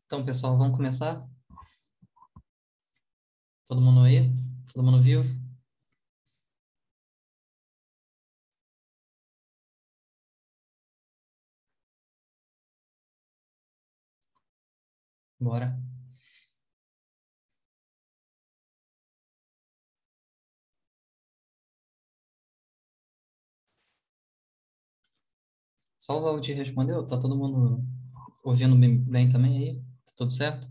Então, pessoal, vamos começar? Todo mundo aí? Todo mundo vivo? Bora. Só o Valdir respondeu? Tá todo mundo ouvindo bem também aí? Tá tudo certo?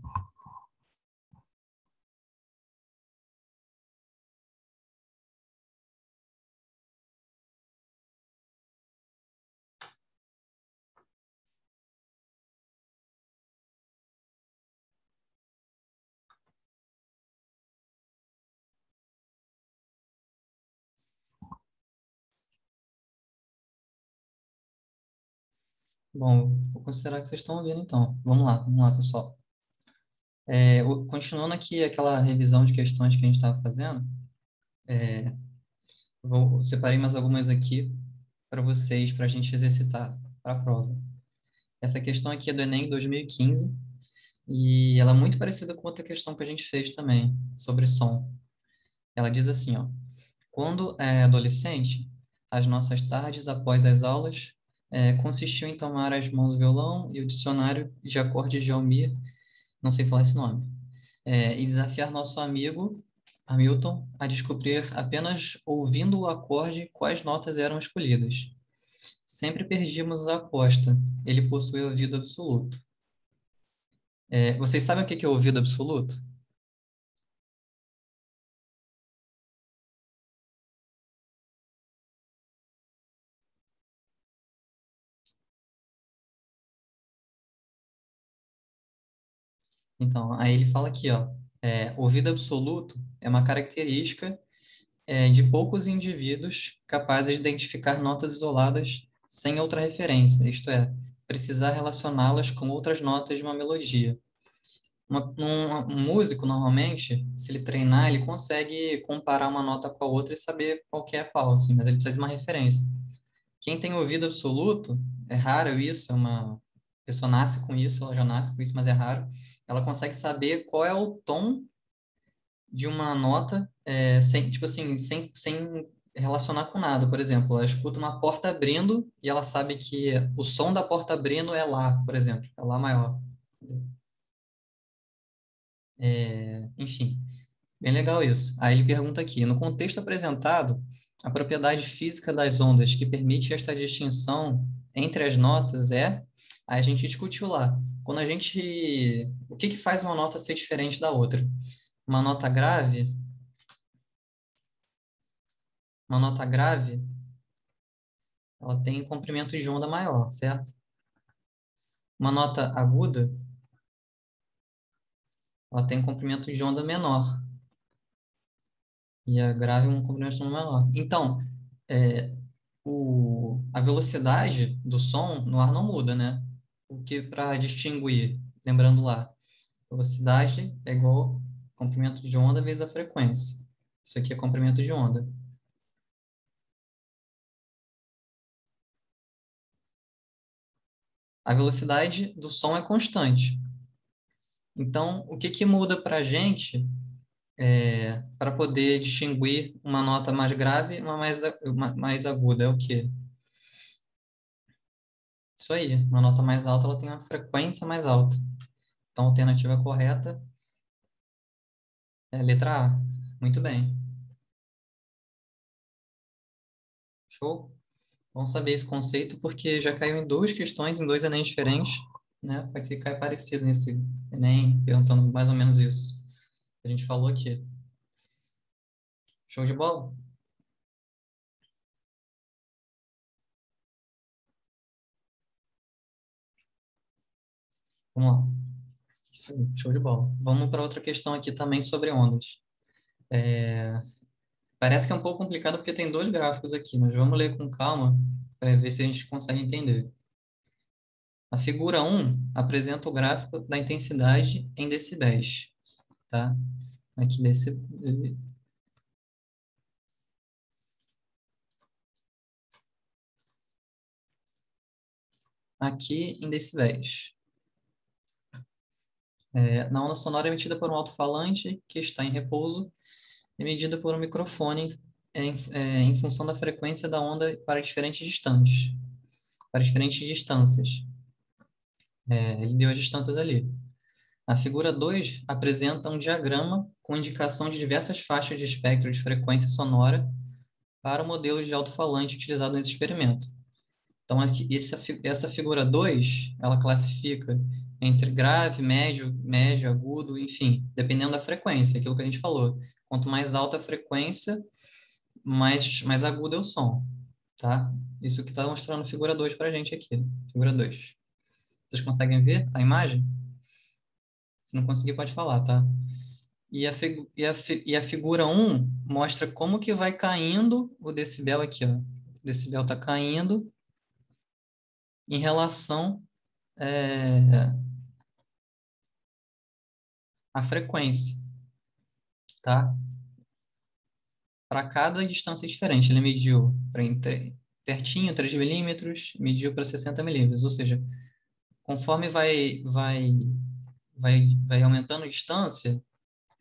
Bom, vou considerar que vocês estão ouvindo então. Vamos lá, pessoal. Continuando aqui aquela revisão de questões que a gente estava fazendo, separei mais algumas aqui para vocês, para a gente exercitar para a prova. Essa questão aqui é do Enem 2015 e ela é muito parecida com outra questão que a gente fez também, sobre som. Ela diz assim, ó: quando adolescente, as nossas tardes após as aulas consistiam em tomar as mãos o violão e o dicionário de acordes de Almir, não sei falar esse nome, e desafiar nosso amigo Hamilton a descobrir, apenas ouvindo o acorde, quais notas eram escolhidas. Sempre perdíamos a aposta. Ele possuía ouvido absoluto. Vocês sabem o que é ouvido absoluto? Então, aí ele fala aqui, ó, ouvido absoluto é uma característica de poucos indivíduos capazes de identificar notas isoladas sem outra referência, isto é, precisar relacioná-las com outras notas de uma melodia. Um músico, normalmente, se ele treinar, ele consegue comparar uma nota com a outra e saber qual que é qual, assim, mas ele precisa de uma referência. Quem tem ouvido absoluto, é raro isso, a pessoa nasce com isso, ela já nasce com isso, mas é raro, ela consegue saber qual é o tom de uma nota sem, tipo assim, sem relacionar com nada. Por exemplo, ela escuta uma porta abrindo e ela sabe que o som da porta abrindo é lá, por exemplo, é lá maior. Enfim, bem legal isso. Aí ele pergunta aqui: no contexto apresentado, a propriedade física das ondas que permite esta distinção entre as notas é. Aí a gente discutiu lá. Quando a gente. O que que faz uma nota ser diferente da outra? Uma nota grave, uma nota grave, ela tem comprimento de onda maior, certo? Uma nota aguda, ela tem comprimento de onda menor. E a grave um comprimento de onda menor. Então, é, a velocidade do som no ar não muda, né? Porque para distinguir, lembrando lá, velocidade é igual comprimento de onda vezes a frequência. Isso aqui é comprimento de onda. A velocidade do som é constante. Então, o que que muda para a gente para poder distinguir uma nota mais grave e uma mais aguda? É o quê? Isso aí. Uma nota mais alta, ela tem uma frequência mais alta. Então, a alternativa correta é a letra A. Muito bem. Show? Vamos saber esse conceito porque já caiu em duas questões, em dois Enem diferentes, né? Pode ser que caia parecido nesse Enem, perguntando mais ou menos isso que a gente falou aqui. Show de bola? Vamos lá. Isso aí, show de bola. Vamos para outra questão aqui também sobre ondas. É, Parece que é um pouco complicado porque tem dois gráficos aqui, mas vamos ler com calma para ver se a gente consegue entender. A figura um apresenta o gráfico da intensidade em decibéis, tá? Aqui, aqui em decibéis. Na onda sonora emitida por um alto-falante que está em repouso e medida por um microfone em função da frequência da onda para diferentes distâncias. Ele deu as distâncias ali. A figura 2 apresenta um diagrama com indicação de diversas faixas de espectro de frequência sonora para o modelo de alto-falante utilizado nesse experimento. Então, aqui, essa figura 2, ela classifica entre grave, médio, agudo, enfim, dependendo da frequência, aquilo que a gente falou. Quanto mais alta a frequência, mais agudo é o som, tá? Isso que está mostrando a figura 2 para a gente aqui. Figura 2. Vocês conseguem ver a imagem? Se não conseguir, pode falar, tá? E a figura 1 mostra como que vai caindo o decibel aqui, ó. O decibel está caindo em relação à frequência, tá? Para cada distância diferente. Ele mediu para pertinho, 3 milímetros, mediu para 60 milímetros. Ou seja, conforme vai aumentando a distância,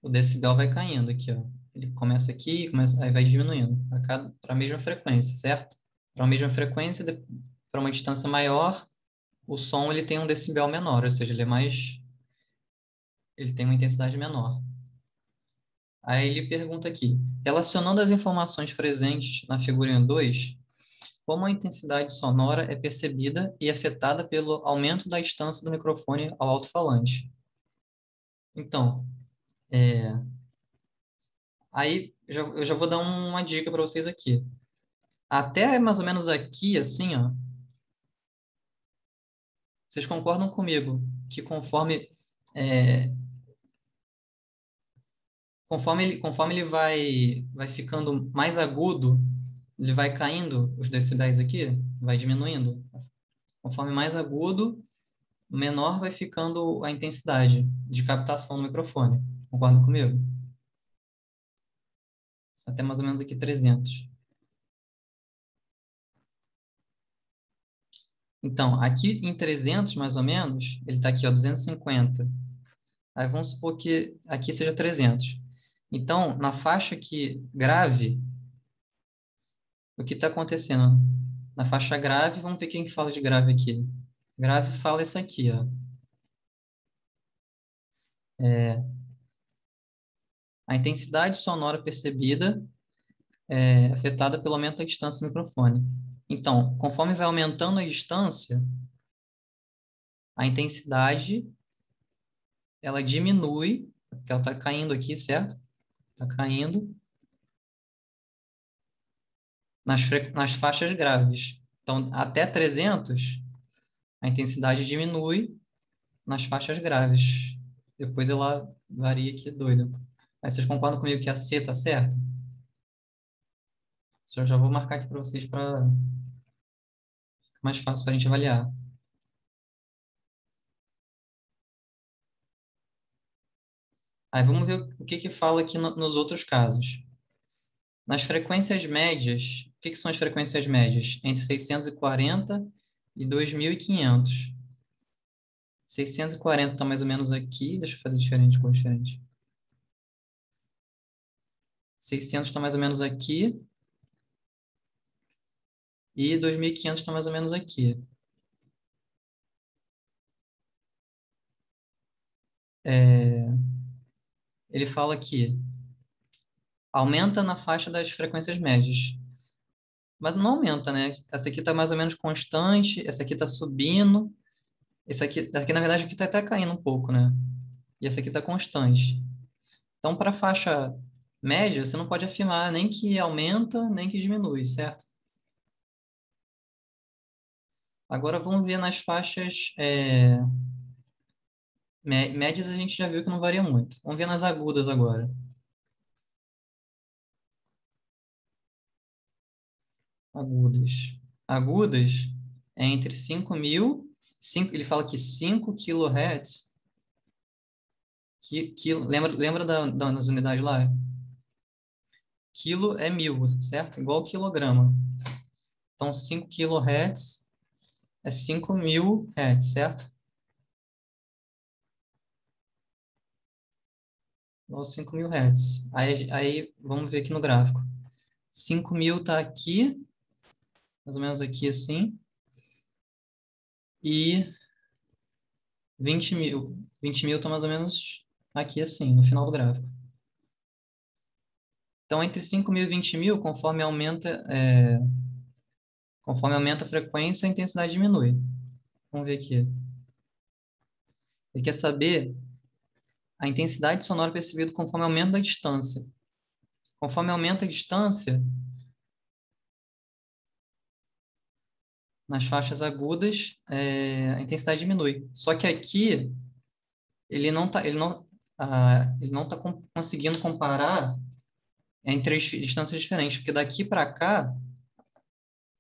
o decibel vai caindo aqui, ó. Ele começa aqui, aí vai diminuindo para a mesma frequência, certo? Para a mesma frequência, para uma distância maior, o som ele tem um decibel menor, ou seja, ele tem uma intensidade menor. Aí ele pergunta aqui, relacionando as informações presentes na figurinha 2, como a intensidade sonora é percebida e afetada pelo aumento da distância do microfone ao alto-falante. Então, aí eu já vou dar uma dica para vocês aqui. Até mais ou menos aqui, assim, ó, vocês concordam comigo que é, conforme ele vai ficando mais agudo, ele vai caindo os decibéis aqui, vai diminuindo. Conforme mais agudo, menor vai ficando a intensidade de captação no microfone. Concorda comigo? Até mais ou menos aqui 300. Então, aqui em 300, mais ou menos, ele está aqui, ó, 250. Aí vamos supor que aqui seja 300. Então, na faixa aqui grave, o que está acontecendo? Na faixa grave, vamos ver quem que fala de grave aqui. Grave fala isso aqui, ó. A intensidade sonora percebida é afetada pelo aumento da distância do microfone. Então, conforme vai aumentando a distância, a intensidade ela diminui, porque ela está caindo aqui, certo? Está caindo nas faixas graves. Então, até 300, a intensidade diminui nas faixas graves. Depois ela varia aqui, doido. Mas vocês concordam comigo que a C está certa? Eu já vou marcar aqui para vocês para ficar mais fácil para a gente avaliar. Aí vamos ver o que que fala aqui nos outros casos. Nas frequências médias, o que que são as frequências médias? Entre 640 e 2.500. 640 está mais ou menos aqui. Deixa eu fazer diferente, cor diferente. 600 está mais ou menos aqui. E 2.500 está mais ou menos aqui. Ele fala que aumenta na faixa das frequências médias. Mas não aumenta, né? Essa aqui está mais ou menos constante, essa aqui está subindo, essa aqui, na verdade, aqui está até caindo um pouco, né? E essa aqui está constante. Então, para a faixa média, você não pode afirmar nem que aumenta, nem que diminui, certo? Agora, vamos ver nas faixas médias, a gente já viu que não varia muito. Vamos ver nas agudas agora. Agudas. Agudas é entre 5.000, ele fala que 5 kHz, lembra das unidades lá? Quilo é 1.000, certo? Igual quilograma. Então, 5 kHz é 5.000 Hz, certo? aos 5.000 Hz. Aí vamos ver aqui no gráfico. 5.000 está aqui, mais ou menos aqui assim, e 20.000. 20.000 está mais ou menos aqui assim, no final do gráfico. Então, entre 5.000 e 20.000, conforme aumenta a frequência, a intensidade diminui. Vamos ver aqui. Ele quer saber a intensidade sonora percebida conforme aumenta a distância. Conforme aumenta a distância, nas faixas agudas, a intensidade diminui. Só que aqui, ele não tá conseguindo comparar entre as distâncias diferentes, porque daqui para cá,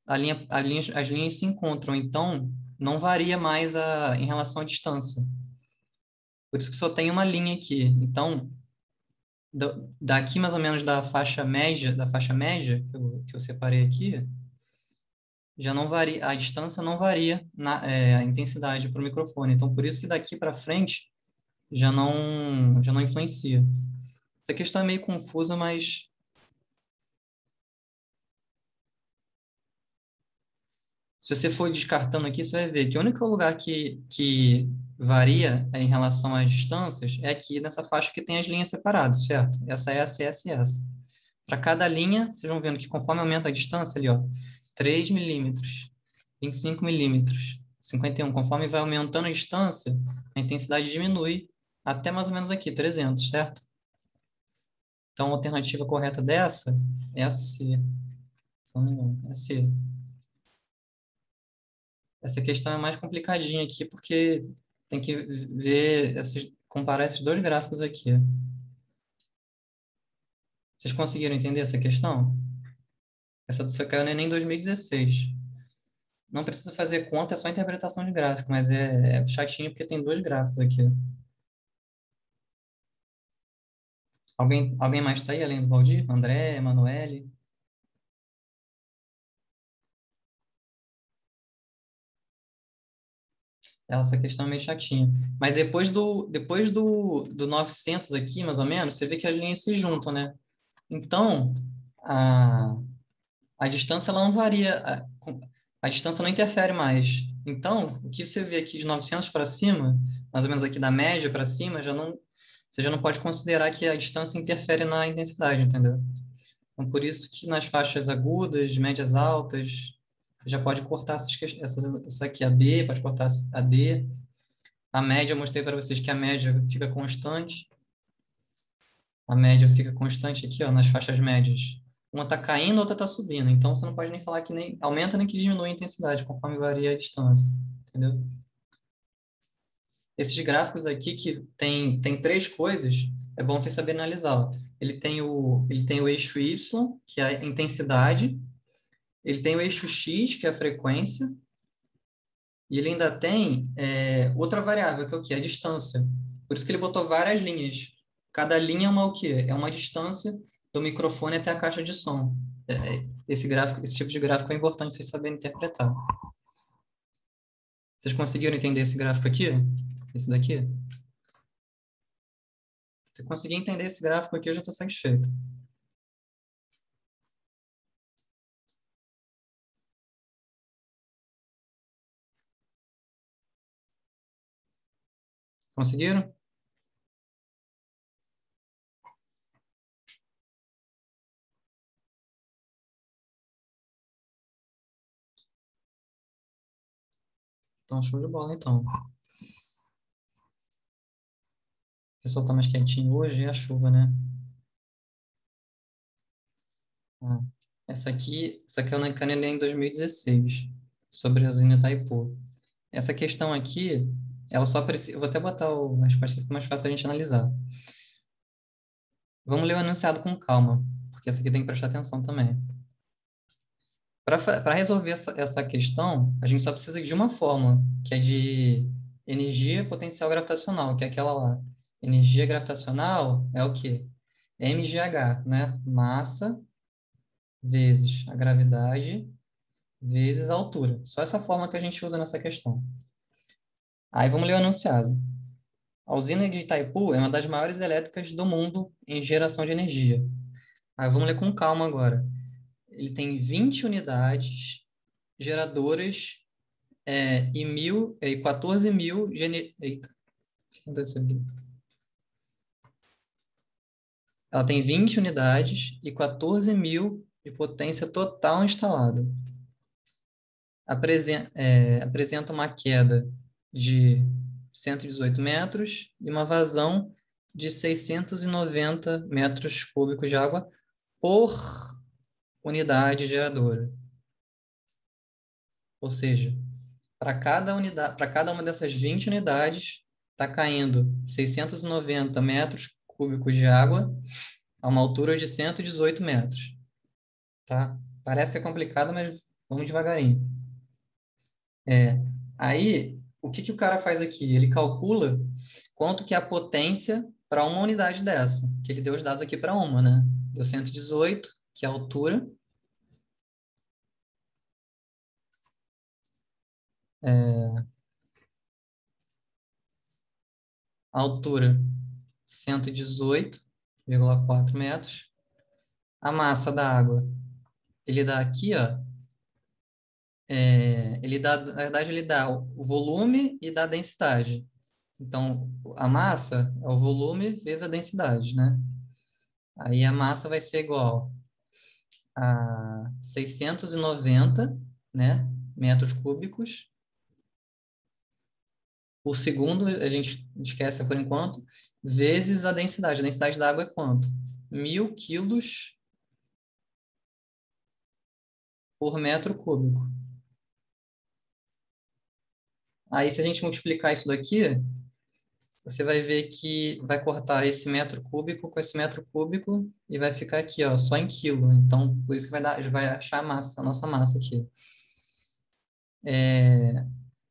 as linhas se encontram, então não varia mais em relação à distância. Por isso que só tem uma linha aqui. Então, daqui mais ou menos da faixa média que eu separei aqui, já não varia, a distância não varia a intensidade para o microfone. Então, por isso que daqui para frente já não influencia. Essa questão é meio confusa, mas se você for descartando aqui, você vai ver que o único lugar que varia em relação às distâncias é aqui nessa faixa que tem as linhas separadas, certo? Essa e essa. Para cada linha, vocês vão vendo que conforme aumenta a distância ali, ó, 3 milímetros, 25 milímetros, 51, conforme vai aumentando a distância, a intensidade diminui até mais ou menos aqui, 300, certo? Então, a alternativa correta dessa é a C. Se não me engano, é a C. Essa questão é mais complicadinha aqui, porque tem que comparar esses dois gráficos aqui. Vocês conseguiram entender essa questão? Essa foi caiu no Enem 2016. Não precisa fazer conta, é só interpretação de gráfico, mas é chatinho porque tem dois gráficos aqui. Alguém mais está aí, além do Valdir? André, Emanuele? Essa questão é meio chatinha. Mas depois do 900 aqui, mais ou menos, você vê que as linhas se juntam, né? Então, a, a distância ela não varia, a distância não interfere mais. Então, o que você vê aqui de 900 para cima, mais ou menos aqui da média para cima, você já não pode considerar que a distância interfere na intensidade, entendeu? Então, por isso que nas faixas agudas, médias altas, você já pode cortar essa aqui, a B, pode cortar a D. A média, eu mostrei para vocês que a média fica constante. A média fica constante aqui, ó, nas faixas médias. Uma está caindo, a outra está subindo. Então, você não pode nem falar que nem aumenta nem que diminui a intensidade, conforme varia a distância. Entendeu? Esses gráficos aqui que tem três coisas, é bom vocês saberem analisar. Ó. Ele tem o eixo Y, que é a intensidade. Ele tem o eixo X, que é a frequência. E ele ainda tem outra variável, que é o quê? A distância. Por isso que ele botou várias linhas. Cada linha é uma o quê? É uma distância do microfone até a caixa de som. Esse tipo de gráfico é importante vocês saberem interpretar. Vocês conseguiram entender esse gráfico aqui? Esse daqui? Se conseguir entender esse gráfico aqui, eu já estou satisfeito. Conseguiram? Então, show de bola, então. O pessoal está mais quietinho hoje, é a chuva, né? Ah, essa aqui eu na Canelê em 2016, sobre a usina Itaipu. Essa questão aqui, ela só precisa. Eu vou até botar as partes que fica mais fácil a gente analisar. Vamos ler o enunciado com calma, porque essa aqui tem que prestar atenção também. Para resolver essa questão, a gente só precisa de uma fórmula, que é de energia potencial gravitacional, que é aquela lá. Energia gravitacional é o quê? mgh, né? Massa vezes a gravidade vezes a altura. Só essa fórmula que a gente usa nessa questão. Aí vamos ler o enunciado. A usina de Itaipu é uma das maiores elétricas do mundo em geração de energia. Mas vamos ler com calma agora. Ele tem 20 unidades geradoras e 14 mil... Eita, o que aconteceu aqui? Ela tem 20 unidades e 14 mil de potência total instalada. Apresenta uma queda de 118 metros e uma vazão de 690 metros cúbicos de água por unidade geradora. Ou seja, para cada unidade, para cada uma dessas 20 unidades, está caindo 690 metros cúbicos de água a uma altura de 118 metros. Tá? Parece que é complicado, mas vamos devagarinho. Aí, o que o cara faz aqui? Ele calcula quanto que é a potência para uma unidade dessa, que ele deu os dados aqui para uma, né? Deu 118, que é a altura. A altura, 118,4 metros. A massa da água, ele dá aqui, ó, na verdade, ele dá o volume e dá a densidade. Então, a massa é o volume vezes a densidade, né? Aí a massa vai ser igual a 690, né, metros cúbicos por segundo, a gente esquece por enquanto, vezes a densidade. A densidade da água é quanto? 1.000 quilos por metro cúbico. Aí, se a gente multiplicar isso daqui, você vai ver que vai cortar esse metro cúbico com esse metro cúbico e vai ficar aqui, ó, só em quilo. Então, por isso que vai achar a massa, a nossa massa aqui.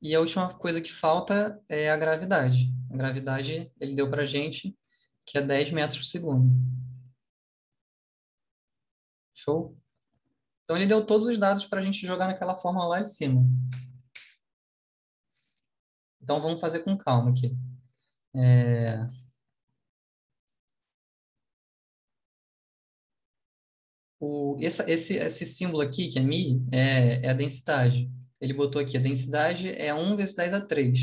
E a última coisa que falta é a gravidade. A gravidade, ele deu pra gente que é 10 metros por segundo. Show? Então, ele deu todos os dados para a gente jogar naquela fórmula lá de cima. Então, vamos fazer com calma aqui. Esse símbolo aqui, que é μ, é a densidade. Ele botou aqui, a densidade é 1 vezes 10 a 3,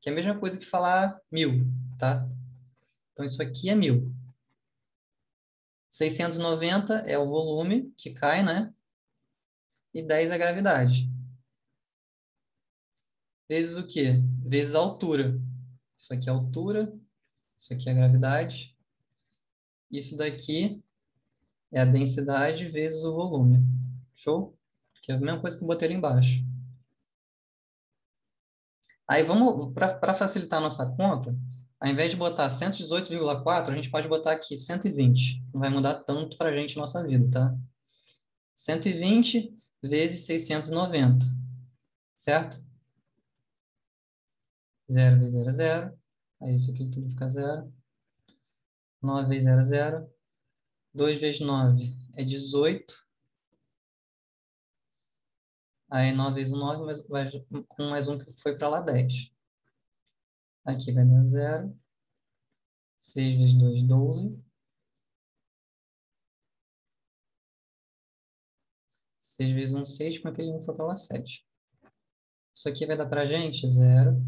que é a mesma coisa que falar 1.000, tá? Então, isso aqui é 1.000. 690 é o volume que cai, né? E 10 é a gravidade. Vezes o quê? Vezes a altura. Isso aqui é a altura, isso aqui é a gravidade. Isso daqui é a densidade vezes o volume. Show? Que é a mesma coisa que eu botei ali embaixo. Aí vamos, para facilitar a nossa conta, ao invés de botar 118,4, a gente pode botar aqui 120. Não vai mudar tanto para a gente nossa vida, tá? 120 vezes 690, certo? 0 vezes 0 é 0. Aí isso aqui tudo fica 0. 9 vezes 0 é 0. 2 vezes 9 é 18. Aí 9 vezes 9, com mais um que foi para lá, 10. Aqui vai dar 0. 6 vezes 2, 12. 6 vezes 1, 6. Com aquele 1 foi para lá, 7. Isso aqui vai dar para a gente 0.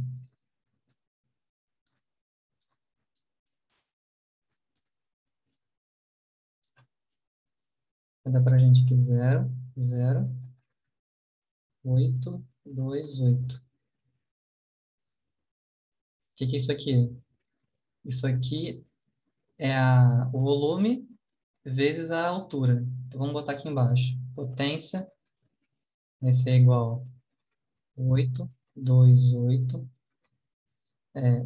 Vai dar para a gente aqui 0, 0, 8, 2, 8. O que é isso aqui? Isso aqui é o volume vezes a altura. Então, vamos botar aqui embaixo. Potência vai ser igual a 8, 2, 8,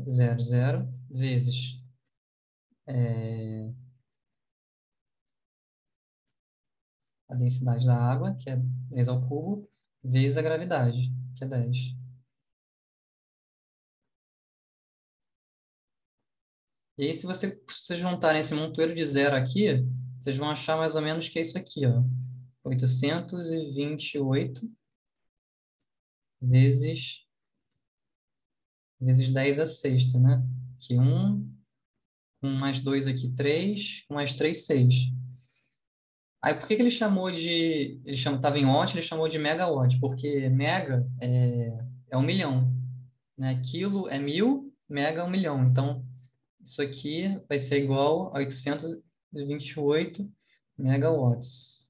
0, 0, vezes a densidade da água, que é 10 ao cubo, vezes a gravidade, que é 10. E aí, se vocês juntarem esse montoeiro de zero aqui, vocês vão achar mais ou menos que é isso aqui, ó. 828 vezes vezes 10 a sexta, né? Que 1, com mais 2 aqui, 3, com mais 3, 6. Aí, por que que ele chamou de... Ele estava em watt, ele chamou de megawatt, porque mega é 1 milhão, né? Quilo é 1.000, mega é 1 milhão. Então, isso aqui vai ser igual a 828 megawatts.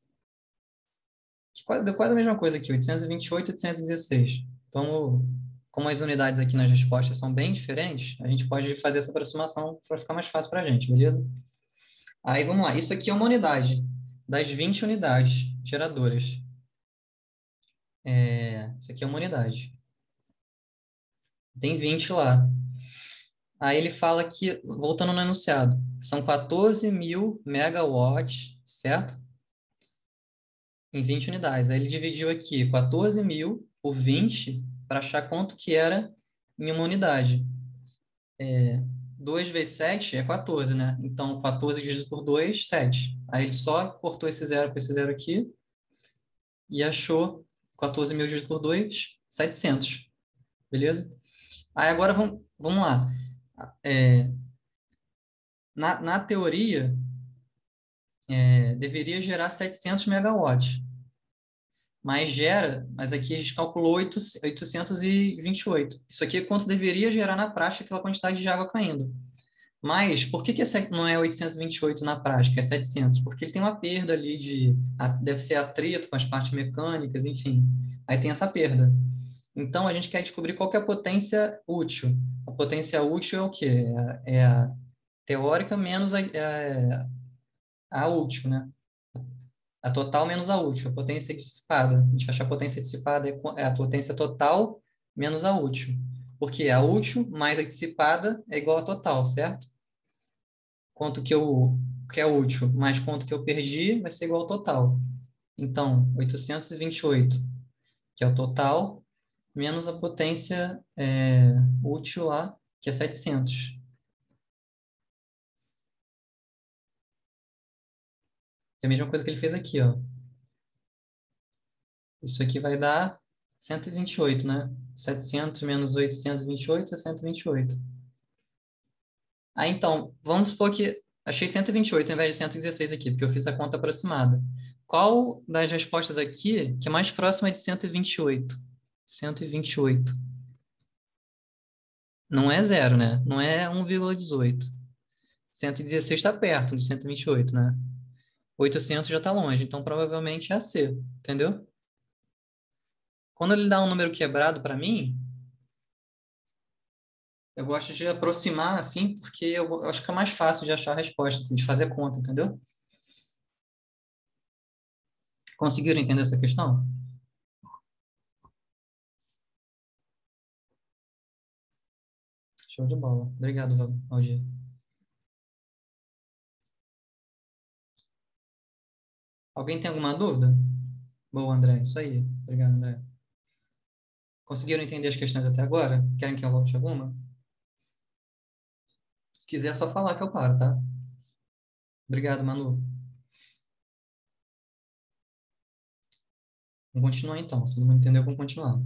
Deu quase a mesma coisa aqui, 828 e 816. Vamos, como as unidades aqui nas respostas são bem diferentes, a gente pode fazer essa aproximação para ficar mais fácil para a gente, beleza? Aí vamos lá, isso aqui é uma unidade das 20 unidades geradoras. Isso aqui é uma unidade. Tem 20 lá. Aí ele fala que, voltando no enunciado, são 14 mil megawatts, certo? Em 20 unidades. Aí ele dividiu aqui 14 mil por 20 para achar quanto que era em uma unidade. 2 vezes 7 é 14, né? Então, 14 dividido por 2, 7. Aí ele só cortou esse zero com esse zero aqui e achou 14 mil dividido por 2, 700. Beleza? Aí agora vamos lá. É, na teoria, deveria gerar 700 megawatts. Mas aqui a gente calculou 828. Isso aqui é quanto deveria gerar na prática aquela quantidade de água caindo. Mas por que não é 828 na prática, é 700? Porque ele tem uma perda ali deve ser atrito com as partes mecânicas, enfim. Aí tem essa perda. Então a gente quer descobrir qual que é a potência útil. A potência útil é o quê? É a teórica menos a útil, né? A total menos a útil, a potência dissipada. A gente acha a potência dissipada é a potência total menos a útil. Porque a útil mais a dissipada é igual a total, certo? Quanto que é útil mais quanto que eu perdi vai ser igual ao total. Então, 828, que é o total, menos a potência útil lá, que é 700. É a mesma coisa que ele fez aqui, ó. Isso aqui vai dar 128, né? 700 menos 828 é 128. Aí, então, vamos supor que achei 128 ao invés de 116 aqui, porque eu fiz a conta aproximada. Qual das respostas aqui que é mais próxima de 128? 128. Não é zero, né? Não é 1,18. 116 está perto de 128, né? 800 já está longe, então provavelmente é a C, entendeu? Quando ele dá um número quebrado para mim, eu gosto de aproximar assim, porque eu acho que é mais fácil de achar a resposta, de fazer conta, entendeu? Conseguiram entender essa questão? Show de bola. Obrigado, Valdir. Alguém tem alguma dúvida? Boa, André. Isso aí. Obrigado, André. Conseguiram entender as questões até agora? Querem que eu volte alguma? Se quiser, é só falar que eu paro, tá? Obrigado, Manu. Vamos continuar então. Se todo mundo entendeu, vamos continuar.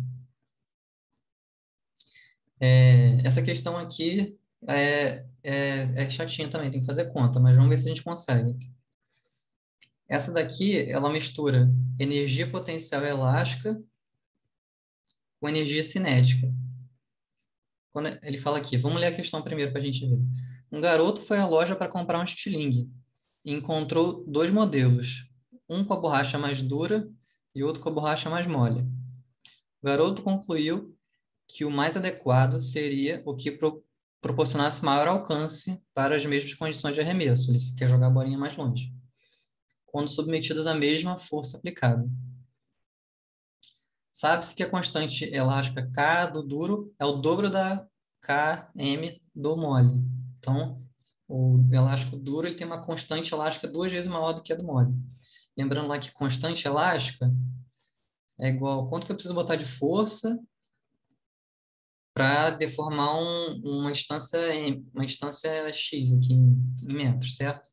Essa questão aqui é chatinha também, tem que fazer conta, mas vamos ver se a gente consegue. Essa daqui, ela mistura energia potencial elástica com energia cinética. Quando ele fala aqui, vamos ler a questão primeiro para a gente ver. Um garoto foi à loja para comprar um estilingue e encontrou dois modelos, um com a borracha mais dura e outro com a borracha mais mole. O garoto concluiu que o mais adequado seria o que proporcionasse maior alcance para as mesmas condições de arremesso. Ele quer jogar a bolinha mais longe, quando submetidos à mesma força aplicada. Sabe-se que a constante elástica K do duro é o dobro da Km do mole. Então, o elástico duro ele tem uma constante elástica 2 vezes maior do que a do mole. Lembrando lá que constante elástica é igual a quanto que eu preciso botar de força para deformar uma distância X aqui em metros, certo?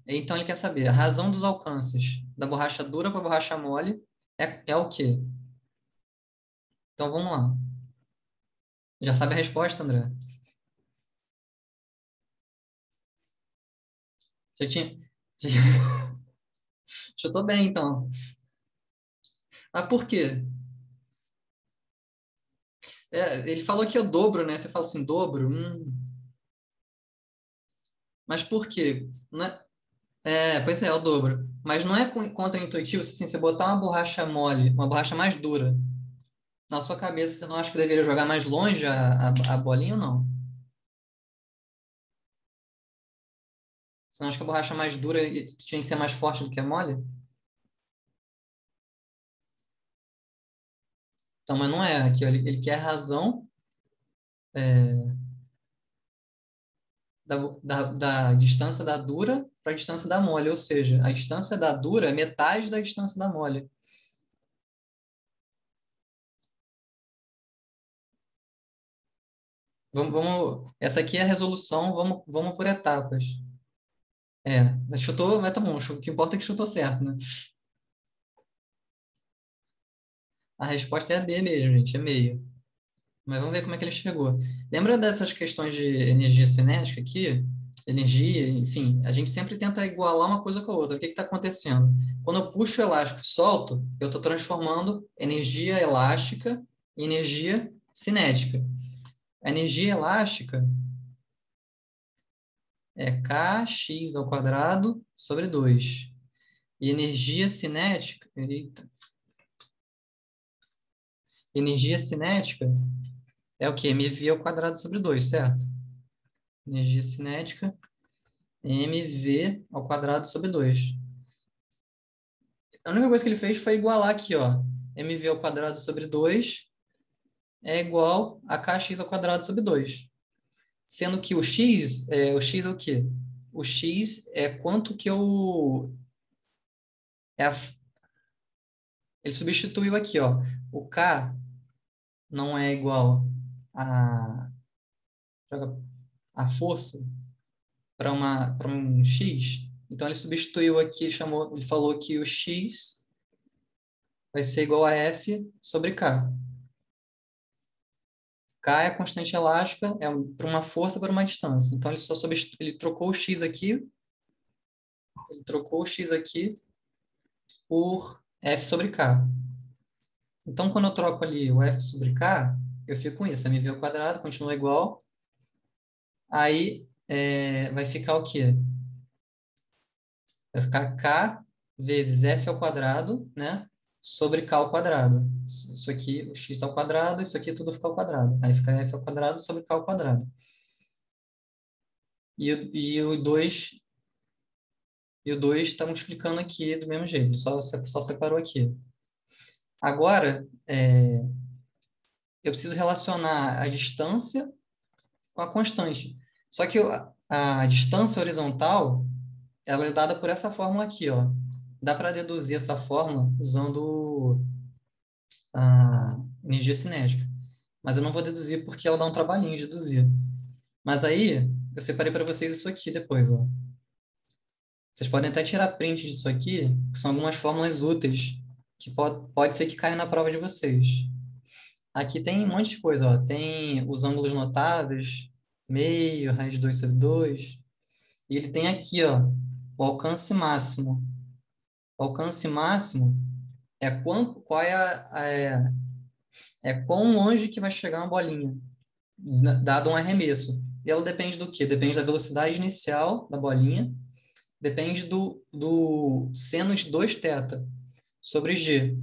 Então ele quer saber a razão dos alcances da borracha dura para a borracha mole é o quê? Então vamos lá. Já sabe a resposta, André? Já tinha... já- Chutou bem, então. Ah, por quê? Ele falou que é o dobro, né? Você fala assim, dobro? Mas por quê? Não pois é o dobro. Mas não é contra-intuitivo, assim, você botar uma borracha mole, uma borracha mais dura, na sua cabeça, você não acha que deveria jogar mais longe a bolinha ou não? Você não acha que a borracha mais dura tinha que ser mais forte do que a mole? Então, mas não é. Aqui, ele quer a razão é, da distância da dura para a distância da mole, ou seja, a distância da dura é metade da distância da mole. Essa aqui é a resolução, vamos por etapas. Mas chutou, mas tá bom, o que importa é que chutou certo, né? A resposta é a B mesmo, gente, é meio. Mas vamos ver como é que ele chegou. Lembra dessas questões de energia cinética aqui? Energia, enfim, a gente sempre tenta igualar uma coisa com a outra. O que está acontecendo? Quando eu puxo o elástico e solto, eu estou transformando energia elástica em energia cinética. A energia elástica é kx ao quadrado sobre 2. E energia cinética, eita, energia cinética é o quê? mv ao quadrado sobre 2, certo? Energia cinética mv ao quadrado sobre 2. A única coisa que ele fez foi igualar aqui, ó. mv ao quadrado sobre 2 é igual a kx ao quadrado sobre 2. Sendo que o x é o quê? O x é quanto que eu... É a, ele substituiu aqui, ó. O k não é igual a, a força para um x. Então, ele substituiu aqui, ele falou que o x vai ser igual a F sobre K. K é a constante elástica, para uma força para uma distância. Então, ele trocou o X aqui, ele trocou o X aqui por F sobre K. Então, quando eu troco ali o F sobre K, eu fico com isso. mv ao quadrado continua igual. Aí, vai ficar o quê? Vai ficar K vezes F ao quadrado, né? Sobre K ao quadrado. Isso aqui, o X ao quadrado, isso aqui tudo fica ao quadrado. Aí fica F ao quadrado sobre K ao quadrado. E o 2 está multiplicando aqui do mesmo jeito, só separou aqui. Agora, eu preciso relacionar a distância com a constante. Só que a distância horizontal, ela é dada por essa fórmula aqui, ó. Dá para deduzir essa fórmula usando a energia cinética. Mas eu não vou deduzir porque ela dá um trabalhinho de deduzir. Mas aí, eu separei para vocês isso aqui depois, ó. Vocês podem até tirar print disso aqui, que são algumas fórmulas úteis, que pode ser que caia na prova de vocês. Aqui tem um monte de coisa, ó. Tem os ângulos notáveis, meio, raiz de 2 sobre 2. E ele tem aqui, ó, o alcance máximo. O alcance máximo é qual é quão longe que vai chegar uma bolinha, dado um arremesso. E ela depende do quê? Depende da velocidade inicial da bolinha, depende do sinus 2θ sobre g.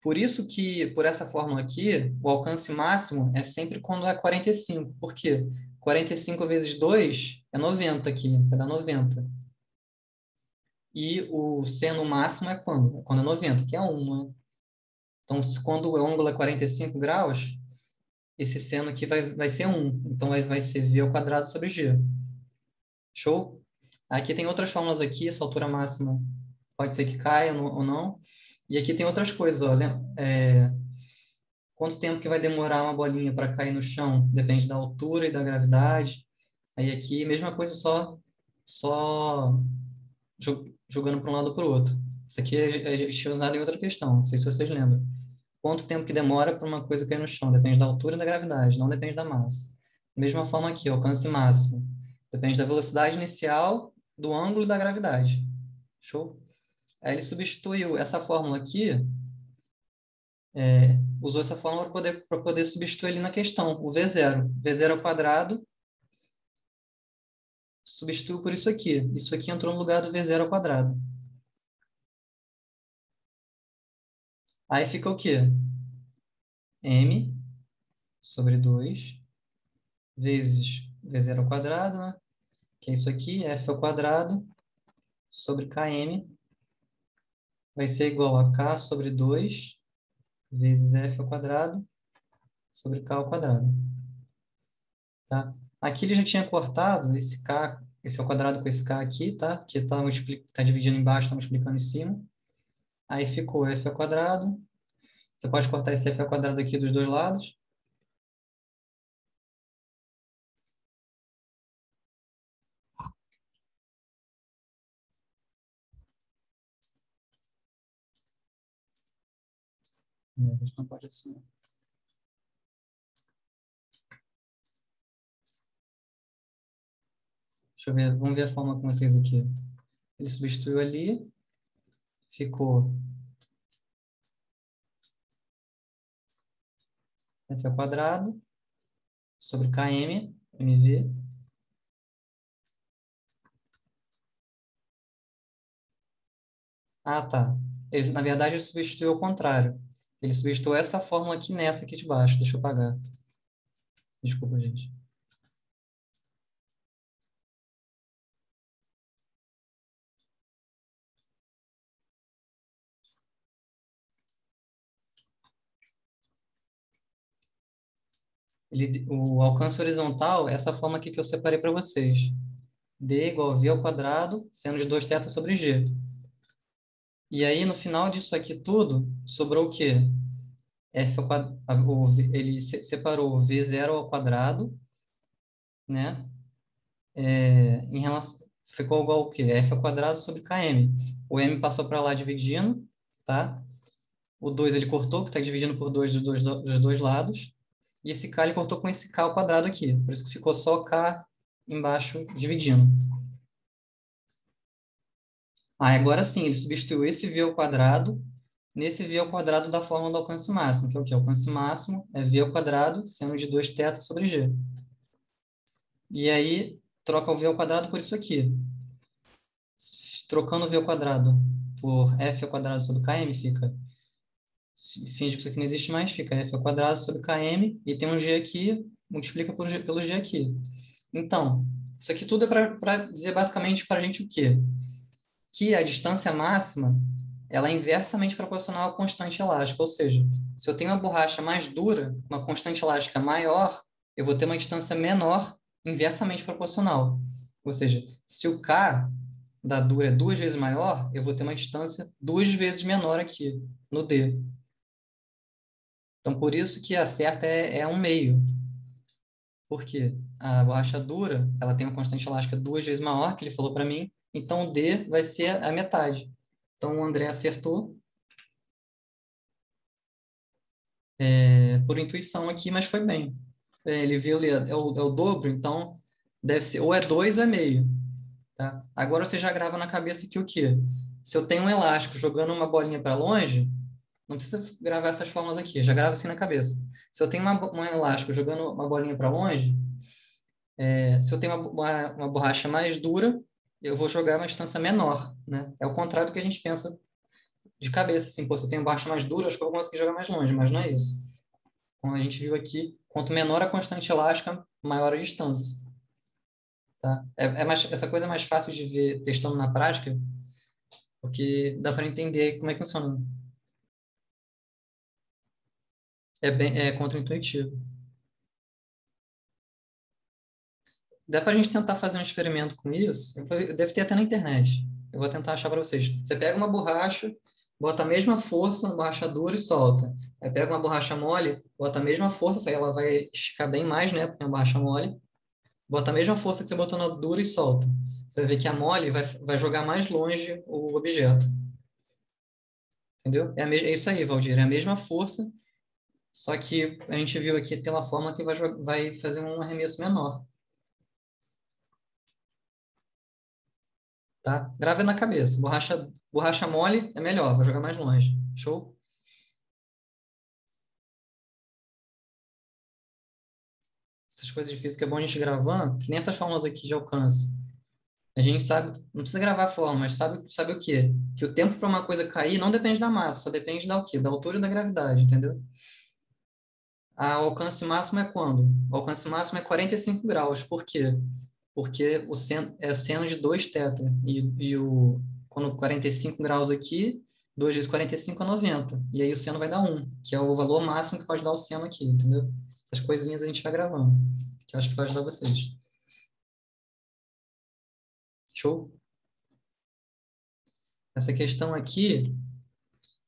Por isso que, por essa fórmula aqui, o alcance máximo é sempre quando é 45. Por quê? 45 vezes 2 é 90 aqui, vai dar 90. E o seno máximo é quando? É quando é 90, que é 1, né? Então, quando o ângulo é 45 graus, esse seno aqui vai ser 1. Então, vai ser v ao quadrado sobre g. Show? Aqui tem outras fórmulas aqui, essa altura máxima pode ser que caia ou não. E aqui tem outras coisas, olha. Quanto tempo que vai demorar uma bolinha para cair no chão? Depende da altura e da gravidade. Aí aqui, mesma coisa, só jogando para um lado ou para o outro. Isso aqui a gente tinha usado em outra questão, não sei se vocês lembram. quanto tempo que demora para uma coisa cair no chão. Depende da altura e da gravidade, não depende da massa. Da mesma forma aqui, alcance máximo. Depende da velocidade inicial, do ângulo da gravidade. Show? Aí ele substituiu essa fórmula aqui, usou essa fórmula para poder substituir ali na questão, o V0. V0 ao quadrado, substituiu por isso aqui. Isso aqui entrou no lugar do V0 ao quadrado. Aí fica o quê? M sobre 2 vezes V0 ao quadrado, né? Que é isso aqui, F ao quadrado sobre Km vai ser igual a K sobre 2 vezes F ao quadrado sobre K ao quadrado. Tá? Aqui ele já tinha cortado esse K, esse ao quadrado com esse K aqui, tá? Que tá dividindo embaixo, está multiplicando em cima. Aí ficou F ao quadrado. Você pode cortar esse F ao quadrado aqui dos dois lados. Não pode assim. Deixa eu ver, vamos ver a forma com vocês aqui. Ele substituiu ali, ficou F ao quadrado sobre Km, mv. Ah, tá. Ele, na verdade, ele substituiu ao contrário. Ele substituiu essa fórmula aqui nessa aqui de baixo. Deixa eu apagar. Desculpa, gente. O alcance horizontal é essa forma aqui que eu separei para vocês. D igual a V ao quadrado, seno de 2θ sobre G. E aí, no final disso aqui tudo, sobrou o quê? F ao quadrado, ele separou o V0 ao quadrado, né? Em relação, ficou igual ao quê? F ao quadrado sobre Km. O M passou para lá dividindo, tá? O 2 ele cortou, que está dividindo por 2 dos dois lados. E esse K ele cortou com esse K ao quadrado aqui. Por isso que ficou só K embaixo dividindo. Agora sim, ele substituiu esse V ao quadrado nesse V ao quadrado da fórmula do alcance máximo, que é o quê? O alcance máximo é V ao quadrado, seno de 2θ sobre G. E aí, troca o V ao quadrado por isso aqui. Trocando o V ao quadrado por F ao quadrado sobre Km, fica... Finge que isso aqui não existe mais, fica F ao quadrado sobre Km, e tem um G aqui, multiplica pelo G aqui. Então, isso aqui tudo é para dizer basicamente para a gente o quê? Que a distância máxima ela é inversamente proporcional à constante elástica, ou seja, se eu tenho uma borracha mais dura, uma constante elástica maior, eu vou ter uma distância menor inversamente proporcional. Ou seja, se o K da dura é 2 vezes maior, eu vou ter uma distância 2 vezes menor aqui, no D. Então, por isso que a certa é 1/2. Por quê? A borracha dura, ela tem uma constante elástica 2 vezes maior, que ele falou para mim, então o D vai ser a metade. Então, o André acertou por intuição aqui, mas foi bem. Ele viu ali, é o dobro, então deve ser ou é 2 ou é meio. Tá? Agora você já grava na cabeça aqui o quê? Se eu tenho um elástico jogando uma bolinha para longe, não precisa gravar essas formas aqui, já grava assim na cabeça. Se eu tenho um elástico jogando uma bolinha para longe, se eu tenho uma borracha mais dura, eu vou jogar uma distância menor, né? É o contrário do que a gente pensa de cabeça, assim, pô, se eu tenho borracha mais dura, acho que eu vou conseguir jogar mais longe, mas não é isso. Como a gente viu aqui, quanto menor a constante elástica, maior a distância. Tá? Essa coisa é mais fácil de ver testando na prática, porque dá para entender como é que funciona. É contra-intuitivo. Dá para a gente tentar fazer um experimento com isso? Deve ter até na internet. Eu vou tentar achar para vocês. Você pega uma borracha, bota a mesma força na borracha dura e solta. Aí pega uma borracha mole, bota a mesma força, só que ela vai esticar bem mais, né? Porque é uma borracha mole. Bota a mesma força que você botou na dura e solta. Você vai ver que a mole vai jogar mais longe o objeto. Entendeu? É isso aí, Valdir. É a mesma força, só que a gente viu aqui pela forma que vai fazer um arremesso menor. Tá? Grava na cabeça. Borracha mole é melhor, vai jogar mais longe. Show? Essas coisas de física é bom a gente gravando, que nem essas fórmulas aqui de alcance. A gente sabe, não precisa gravar a fórmula, mas sabe o quê? Que o tempo para uma coisa cair não depende da massa, só depende da o quê? Da altura e da gravidade, entendeu? O alcance máximo é quando? O alcance máximo é 45 graus. Por quê? Porque o seno é seno de 2 θ. Quando 45 graus aqui, 2 vezes 45 é 90. E aí o seno vai dar 1, que é o valor máximo que pode dar o seno aqui, entendeu? Essas coisinhas a gente vai gravando, que eu acho que vai ajudar vocês. Show? Essa questão aqui,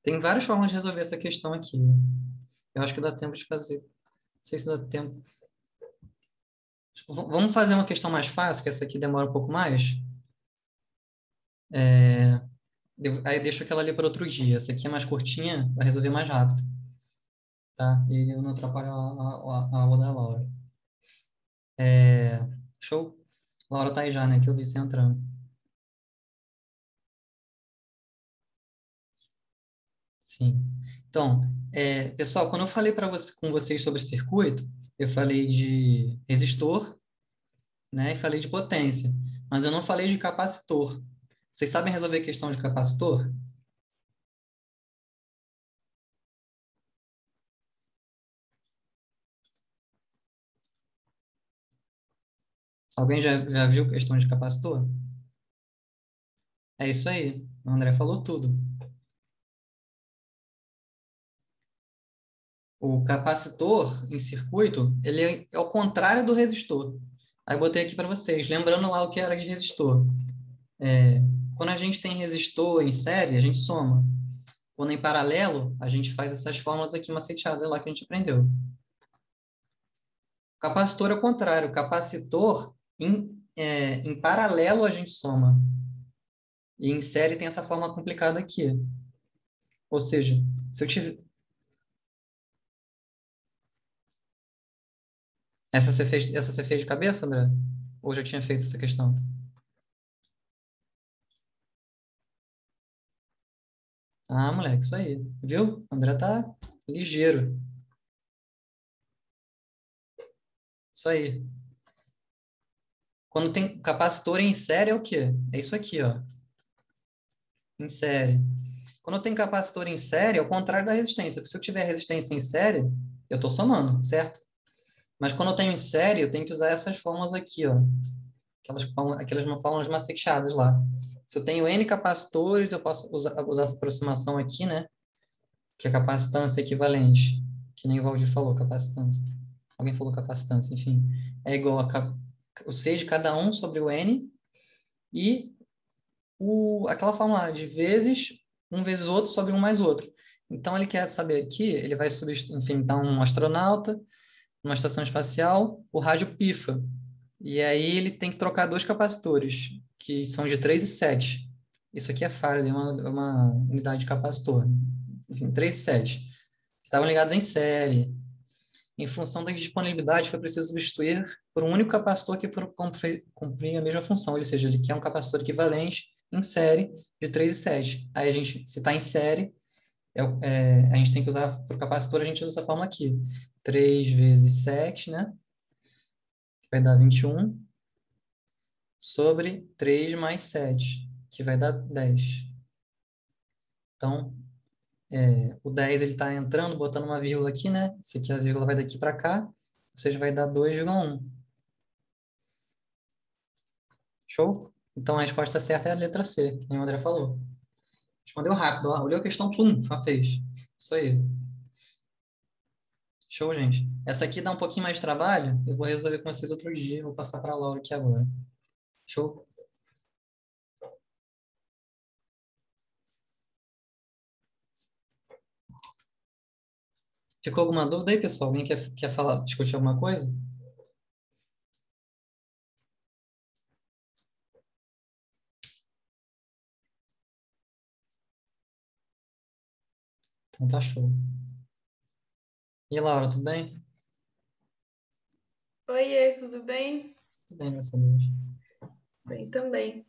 tem várias formas de resolver essa questão aqui. Eu acho que dá tempo de fazer. Não sei se dá tempo. Vamos fazer uma questão mais fácil, que essa aqui demora um pouco mais. Aí deixo aquela ali para outro dia. Essa aqui é mais curtinha, vai resolver mais rápido, tá? E eu não atrapalho a aula da Laura. Show? Laura tá aí já, né? Que eu vi você entrando. Sim. Então, pessoal, quando eu falei com vocês sobre circuito, eu falei de resistor, né? E falei de potência. Mas eu não falei de capacitor. Vocês sabem resolver questão de capacitor? Alguém já viu questão de capacitor? É isso aí. O André falou tudo. O capacitor em circuito, ele é ao contrário do resistor. Aí eu botei aqui para vocês, lembrando lá o que era de resistor. É, Quando a gente tem resistor em série, a gente soma. Quando em paralelo, a gente faz essas fórmulas aqui maceteadas lá que a gente aprendeu. Capacitor é o contrário. Capacitor, em paralelo, a gente soma. E em série tem essa forma complicada aqui. Ou seja, se eu tiver... Essa você fez de cabeça, André? Ou já tinha feito essa questão? Ah, moleque, isso aí. Viu? O André tá ligeiro. Isso aí. Quando tem capacitor em série é o quê? É isso aqui, ó. Em série. Quando tem capacitor em série, é o contrário da resistência. Porque se eu tiver resistência em série, eu estou somando, certo? Mas quando eu tenho em série, eu tenho que usar essas fórmulas aqui, ó. Aquelas fórmulas maceteadas lá. Se eu tenho N capacitores, eu posso usar essa aproximação aqui, né? Que é capacitância equivalente. Que nem o Valdir falou, capacitância. Alguém falou capacitância, enfim. É igual o C de cada um sobre o N e aquela fórmula de vezes um vezes outro sobre um mais outro. Então, ele quer saber aqui, ele vai substituir, enfim, tá um astronauta, numa estação espacial, o rádio pifa. E aí ele tem que trocar dois capacitores, que são de 3 e 7. Isso aqui é Faraday, uma unidade de capacitor. Enfim, 3 e 7. Estavam ligados em série. Em função da disponibilidade, foi preciso substituir por um único capacitor que cumprir a mesma função, ou seja, ele quer um capacitor equivalente em série de 3 e 7. Aí a gente, se está em série, a gente tem que usar, para o capacitor, a gente usa essa forma aqui. 3 vezes 7, né? Que vai dar 21, sobre 3 mais 7, que vai dar 10. Então, o 10 ele está entrando, botando uma vírgula aqui, né? Esse aqui, a vírgula vai daqui para cá, ou seja, vai dar 2,1. Show? Então a resposta certa é a letra C, que nem o André falou. Respondeu rápido, ó. Olhou a questão, pum, já fez. Isso aí. Show, gente. Essa aqui dá um pouquinho mais de trabalho, eu vou resolver com vocês outro dia, vou passar para a Laura aqui agora. Show? Ficou alguma dúvida aí, pessoal? Alguém quer falar, discutir alguma coisa? Então tá show. E Laura, tudo bem? Oiê, tudo bem? Tudo bem, graças a Deus. Bem também.